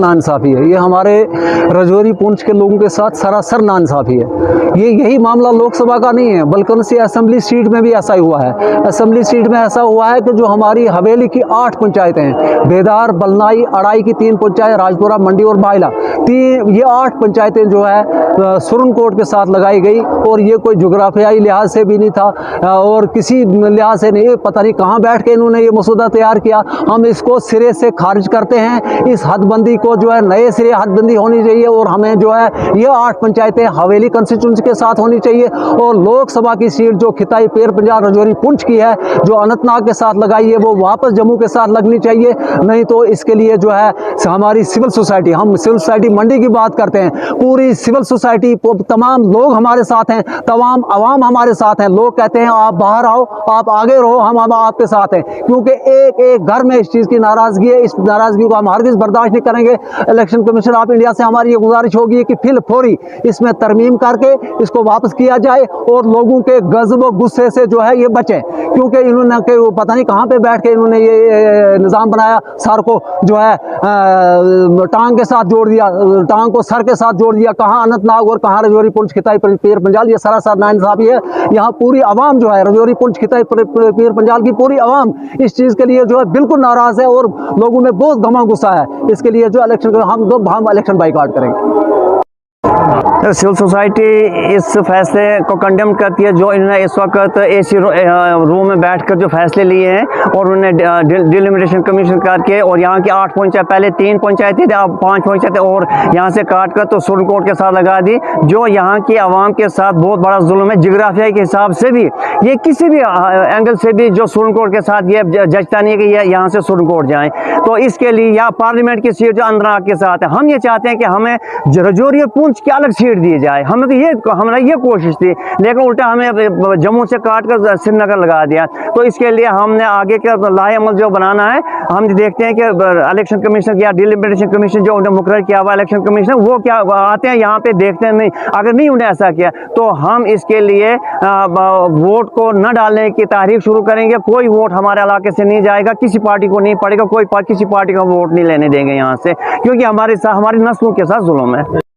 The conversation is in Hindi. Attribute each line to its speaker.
Speaker 1: नाइंसाफ़ी है। ये हमारे राजौरी पुंछ के लोगों के साथ सरासर नाइंसाफ़ी है। ये यही मामला लोकसभा का नहीं है, बल्कि उनसे असेंबली सीट में भी ऐसा ही हुआ है। असेंबली सीट में ऐसा हुआ है कि जो हमारी हवेली की 8 पंचायतें हैं, बेदार, बलनाई, अड़ाई की 3 पंचायत, राजपुरा, मंडी और बायला, ये 8 पंचायतें जो है सुरन कोट के साथ लगाई गई। और ये कोई जोग्राफियाई लिहाज से भी नहीं था और किसी लिहाज से नहीं, पता नहीं कहाँ बैठ के इन्होंने ये मसूदा तैयार किया। हम इसको सिरे से खारिज करते हैं। इस हदबंदी को जो है नए सिरे हदबंदी होनी चाहिए और हमें जो है ये 8 पंचायतें हवेली कंस्टिट्यूंसी के साथ होनी चाहिए और लोकसभा की सीट जो खिताई पेर पंजाल राजौरी पुंछ की है, जो अनंतनाग के साथ लगाई है, वो वापस जम्मू के साथ लगनी चाहिए। नहीं तो इसके लिए जो है हमारी सिविल सोसाइटी, हम सिविल सोसाइटी मंडी की बात करते हैं, पूरी सिविल सोसाइटी, तमाम लोग हमारे साथ हैं, तमाम आवाम हमारे साथ हैं। लोग कहते हैं आप बाहर आओ, आप आगे रहो, हम आपके साथ हैं, क्योंकि एक एक घर में इस चीज़ की नाराज़गी है। इस नाराज़गी को हम हरगिज़ बर्दाश्त नहीं करेंगे। इलेक्शन कमीशन ऑफ इंडिया से हमारी ये गुजारिश होगी कि फिल फौरी इसमें तरमीम करके इसको वापस किया जाए और लोगों के गज़ब व गुस्से से जो है ये बचें, क्योंकि इन्होंने पता नहीं कहाँ पे बैठ के इन्होंने ये निज़ाम बनाया, सर को जो है टांग के साथ जोड़ दिया, टांग को सर के साथ जोड़ दिया। कहाँ अनंतनाग और कहाँ राजौरी पुंछ खिताई पेर पंजाल, ये सरासर नाइंसाफ़ी है। यहाँ पूरी आवाम जो है राजौरी पुंछ खिताई पेर पंजाल की पूरी आवाम इस चीज़ के लिए जो है बिल्कुल नाराज़ है और लोगों में बहुत गमा गुस्सा है। इसके लिए जो इलेक्शन हम इलेक्शन बाइकआउट करेंगे।
Speaker 2: सिविल सोसाइटी इस फैसले को कंडेम करती है जो इन्होंने इस वक्त एसी रूम में बैठकर जो फैसले लिए हैं और उन्होंने डिलिमिटेशन कमीशन करके और यहाँ की 8 पंचायत, पहले 3 पंचायतें थी, अब 5 पंचायतें और यहाँ से काट कर तो सुप्रीम कोर्ट के साथ लगा दी, जो यहाँ की आवाम के साथ बहुत बड़ा जुल्म है। जिग्राफिया के हिसाब से भी ये किसी भी एंगल से भी जो सुप्रीम कोर्ट के साथ ये जचता नहीं है कि ये यहाँ से सुप्रीम कोर्ट जाएँ। तो इसके लिए यहाँ पार्लियामेंट की सीट जो अनंतनाग के साथ है, हम ये चाहते हैं कि हमें राजौरी और पुंछ की अलग सीट दी जाए। हमें तो ये हमारा ये कोशिश थी, लेकिन उल्टा हमें जम्मू से काट कर श्रीनगर लगा दिया। तो इसके लिए हमने आगे का लाहे अमल जो बनाना है, हम देखते हैं कि इलेक्शन कमीशन या डिलिमिटेशन कमीशन जो उन्हें मुकर्रर किया हुआ इलेक्शन कमीशन, वो क्या आते हैं यहाँ पे देखते हैं। नहीं, अगर नहीं उन्हें ऐसा किया तो हम इसके लिए वोट को न डालने की तहरीक शुरू करेंगे। कोई वोट हमारे इलाके से नहीं जाएगा, किसी पार्टी को नहीं पड़ेगा, किसी पार्टी का वोट नहीं लेने देंगे यहाँ से, क्योंकि हमारी नस्लों के साथ जुल्म है।